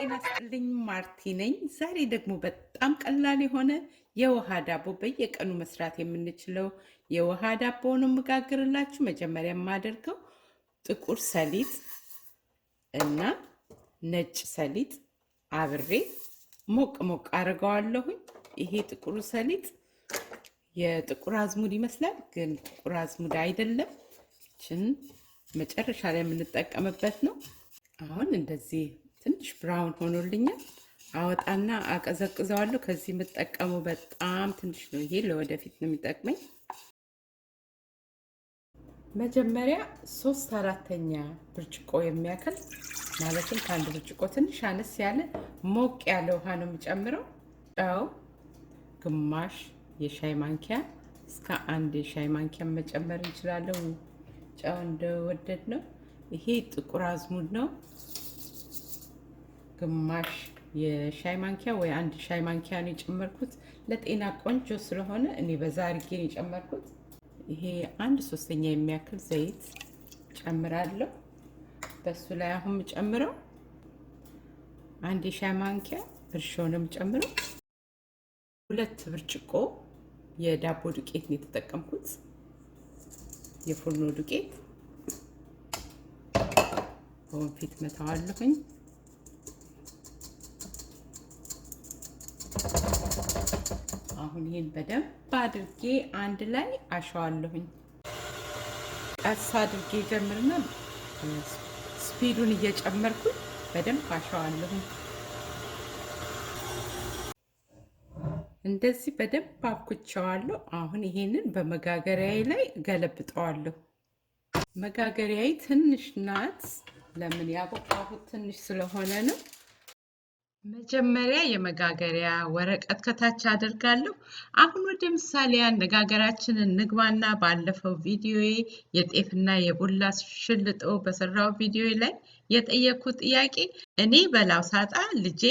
ጤና ይስጥልኝ ማርቲ ነኝ። ዛሬ ደግሞ በጣም ቀላል የሆነ የውሃ ዳቦ በየቀኑ መስራት የምንችለው የውሃ ዳቦ ነው የምጋግርላችሁ። መጀመሪያ የማደርገው ጥቁር ሰሊጥ እና ነጭ ሰሊጥ አብሬ ሞቅ ሞቅ አድርገዋለሁኝ። ይሄ ጥቁር ሰሊጥ የጥቁር አዝሙድ ይመስላል፣ ግን ጥቁር አዝሙድ አይደለም። እችን መጨረሻ ላይ የምንጠቀምበት ነው። አሁን እንደዚህ ትንሽ ብራውን ሆኖልኛል። አወጣና አቀዘቅዘዋለሁ። ከዚህ የምጠቀመው በጣም ትንሽ ነው። ይሄ ለወደፊት ነው የሚጠቅመኝ። መጀመሪያ 3/4 ብርጭቆ የሚያክል ማለትም ከአንድ ብርጭቆ ትንሽ አነስ ያለ ሞቅ ያለ ውሃ ነው የምጨምረው። ጨው ግማሽ የሻይ ማንኪያ እስከ 1 የሻይ ማንኪያ መጨመር እንችላለን። ጨው እንደወደድ ነው። ይሄ ጥቁር አዝሙድ ነው። ግማሽ የሻይ ማንኪያ ወይ 1 ሻይ ማንኪያ ነው የጨመርኩት። ለጤና ቆንጆ ስለሆነ እኔ በዛ አድርጌ ነው የጨመርኩት። ይሄ 1/3 የሚያክል ዘይት ጨምራለሁ። በሱ ላይ አሁን ጨምረው 1 የሻይ ማንኪያ እርሾ ነው የምጨምረው። 2 ብርጭቆ የዳቦ ዱቄት ነው የተጠቀምኩት፣ የፉርኖ ዱቄት። በወንፊት መታዋለሁኝ። አሁን ይሄን በደንብ አድርጌ አንድ ላይ አሸዋለሁኝ። ቀስ አድርጌ ጀምርና ስፒዱን እየጨመርኩኝ በደንብ አሸዋለሁኝ። እንደዚህ በደንብ አብኩቸዋለሁ። አሁን ይሄንን በመጋገሪያዬ ላይ ገለብጠዋለሁ። መጋገሪያዬ ትንሽ ናት። ለምን ያቦካሁት ትንሽ ስለሆነ ነው። መጀመሪያ የመጋገሪያ ወረቀት ከታች አደርጋለሁ። አሁን ወደ ምሳሌ አነጋገራችንን እንግባና ባለፈው ቪዲዮዬ የጤፍና የቡላ ሽልጦ በሰራው ቪዲዮ ላይ የጠየኩት ጥያቄ እኔ በላው ሳጣ ልጄ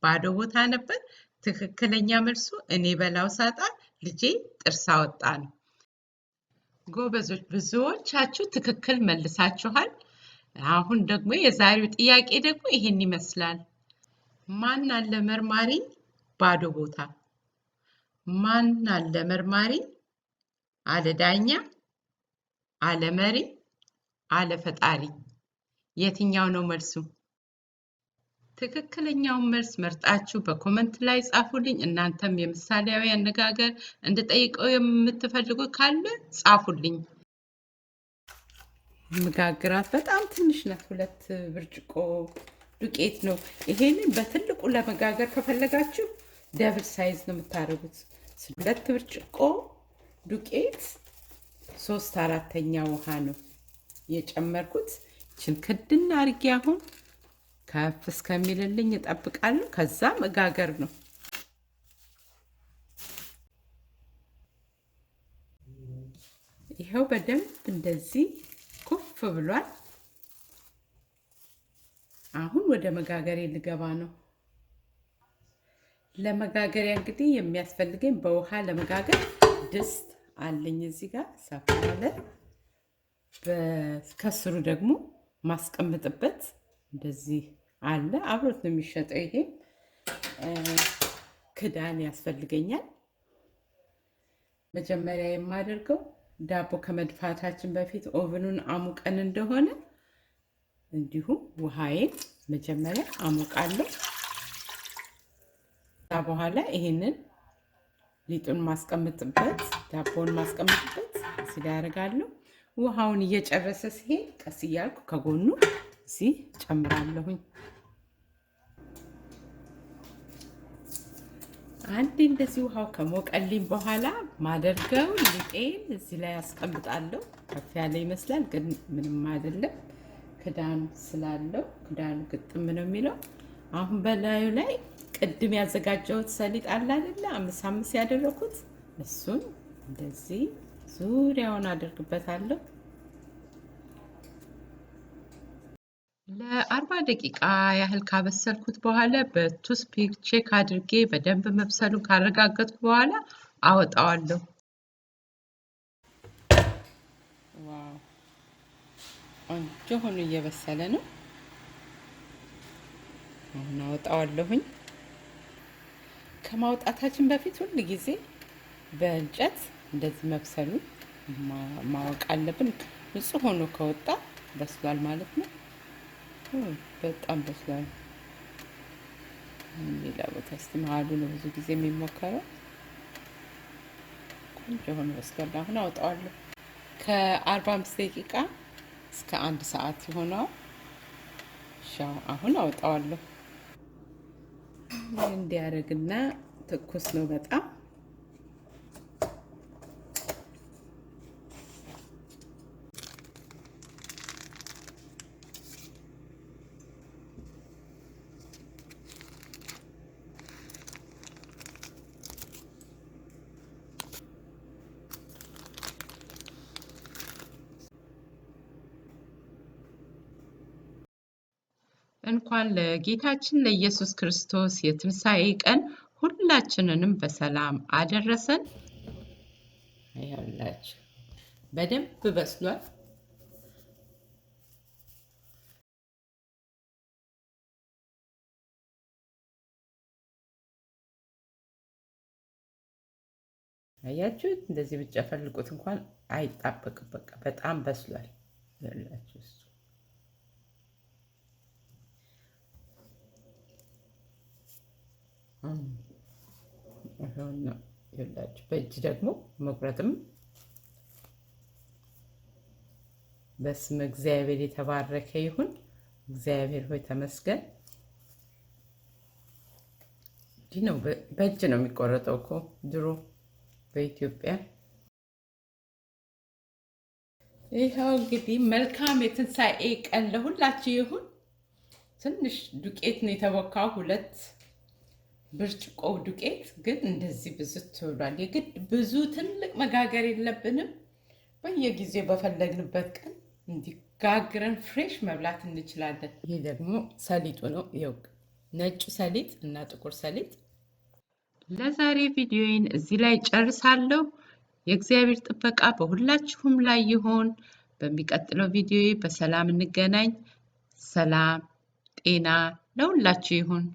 ባዶ ቦታ ነበር። ትክክለኛ መልሱ እኔ በላው ሳጣ ልጄ ጥርስ አወጣ ነው። ጎበዞች፣ ብዙዎቻችሁ ትክክል መልሳችኋል። አሁን ደግሞ የዛሬው ጥያቄ ደግሞ ይሄን ይመስላል። ማን አለ መርማሪ ባዶ ቦታ? ማን አለ መርማሪ አለ ዳኛ አለ መሪ አለ ፈጣሪ? የትኛው ነው መልሱ? ትክክለኛውን መልስ መርጣችሁ በኮመንት ላይ ጻፉልኝ። እናንተም የምሳሌያዊ አነጋገር እንድጠይቀው የምትፈልጉ ካለ ጻፉልኝ። መጋግራት በጣም ትንሽ ናት። 2 ብርጭቆ ዱቄት ነው። ይሄንን በትልቁ ለመጋገር ከፈለጋችሁ ደብል ሳይዝ ነው የምታደርጉት። 2 ብርጭቆ ዱቄት 3/4 ውሃ ነው የጨመርኩት። እችን ክድና አድርጌ አሁን ከፍ እስከሚልልኝ እጠብቃለሁ። ከዛ መጋገር ነው። ይሄው በደንብ እንደዚህ ኩፍ ብሏል። አሁን ወደ መጋገሪያ ልገባ ነው። ለመጋገሪያ እንግዲህ የሚያስፈልገኝ በውሃ ለመጋገር ድስት አለኝ እዚህ ጋር ሰፋ ያለ፣ ከስሩ ደግሞ ማስቀምጥበት እንደዚህ አለ። አብሮት ነው የሚሸጠው። ይሄ ክዳን ያስፈልገኛል። መጀመሪያ የማደርገው ዳቦ ከመድፋታችን በፊት ኦቨኑን አሙቀን እንደሆነ እንዲሁም ውሃዬን መጀመሪያ አሙቃለሁ። ከዛ በኋላ ይሄንን ሊጡን ማስቀምጥበት ዳቦን ማስቀምጥበት እዚህ ላይ አደርጋለሁ። ውሃውን እየጨረሰ ሲሄድ ቀስ እያልኩ ከጎኑ እዚህ ጨምራለሁኝ። አንዴ እንደዚህ ውሃው ከሞቀልኝ በኋላ ማደርገው ሊጤን እዚህ ላይ አስቀምጣለሁ። ከፍ ያለ ይመስላል፣ ግን ምንም አይደለም። ክዳኑ ስላለው ክዳኑ ግጥም ነው የሚለው። አሁን በላዩ ላይ ቅድም ያዘጋጀሁት ሰሊጥ አለ አይደለ? 5 ያደረኩት እሱን እንደዚህ ዙሪያውን አደርግበታለሁ። ለ40 ደቂቃ ያህል ካበሰልኩት በኋላ በቱስፒክ ቼክ አድርጌ በደንብ መብሰሉን ካረጋገጥኩ በኋላ አወጣዋለሁ። ዋው ቆንጆ ሆኖ እየበሰለ ነው። አሁን አወጣዋለሁኝ። ከማውጣታችን በፊት ሁሉ ጊዜ በእንጨት እንደዚህ መብሰሉን ማወቅ አለብን። ንጹህ ሆኖ ከወጣ በስሏል ማለት ነው። በጣም በስሏል። ሌላ ቦታ እስቲ መሀሉ ነው ብዙ ጊዜ የሚሞከረው። ቆንጆ ሆኖ በስሏል። አሁን አወጣዋለሁ። ከ45 ደቂቃ እስከ 1 ሰዓት ይሆነዋል። ሻው አሁን አወጣዋለሁ። እንዲያደርግና ትኩስ ነው በጣም። እንኳን ለጌታችን ለኢየሱስ ክርስቶስ የትንሣኤ ቀን ሁላችንንም በሰላም አደረሰን። ያላችሁ በደንብ በስሏል። አያችሁት? እንደዚህ ብቻ ፈልቁት እንኳን አይጣበቅም። በቃ በጣም በስሏል። ያላችሁ እሱ አሁን ያላችሁ በእጅ ደግሞ መቁረጥም በስመ እግዚአብሔር የተባረከ ይሁን። እግዚአብሔር ሆይ ተመስገን። እንዲህ ነው በእጅ ነው የሚቆረጠው እኮ ድሮ በኢትዮጵያ። ይኸው እንግዲህ መልካም የትንሣኤ ቀን ለሁላችሁ ይሁን። ትንሽ ዱቄት ነው የተቦካው፣ 2 ብርጭቆ ዱቄት ግን እንደዚህ ብዙ ትብሏል። የግድ ብዙ ትልቅ መጋገር የለብንም። በየጊዜው በፈለግንበት ቀን እንዲጋግረን ፍሬሽ መብላት እንችላለን። ይሄ ደግሞ ሰሊጡ ነው። ይኸው ነጭ ሰሊጥ እና ጥቁር ሰሊጥ። ለዛሬ ቪዲዮዬን እዚህ ላይ ጨርሳለሁ። የእግዚአብሔር ጥበቃ በሁላችሁም ላይ ይሁን። በሚቀጥለው ቪዲዮዬ በሰላም እንገናኝ። ሰላም ጤና ለሁላችሁ ይሁን።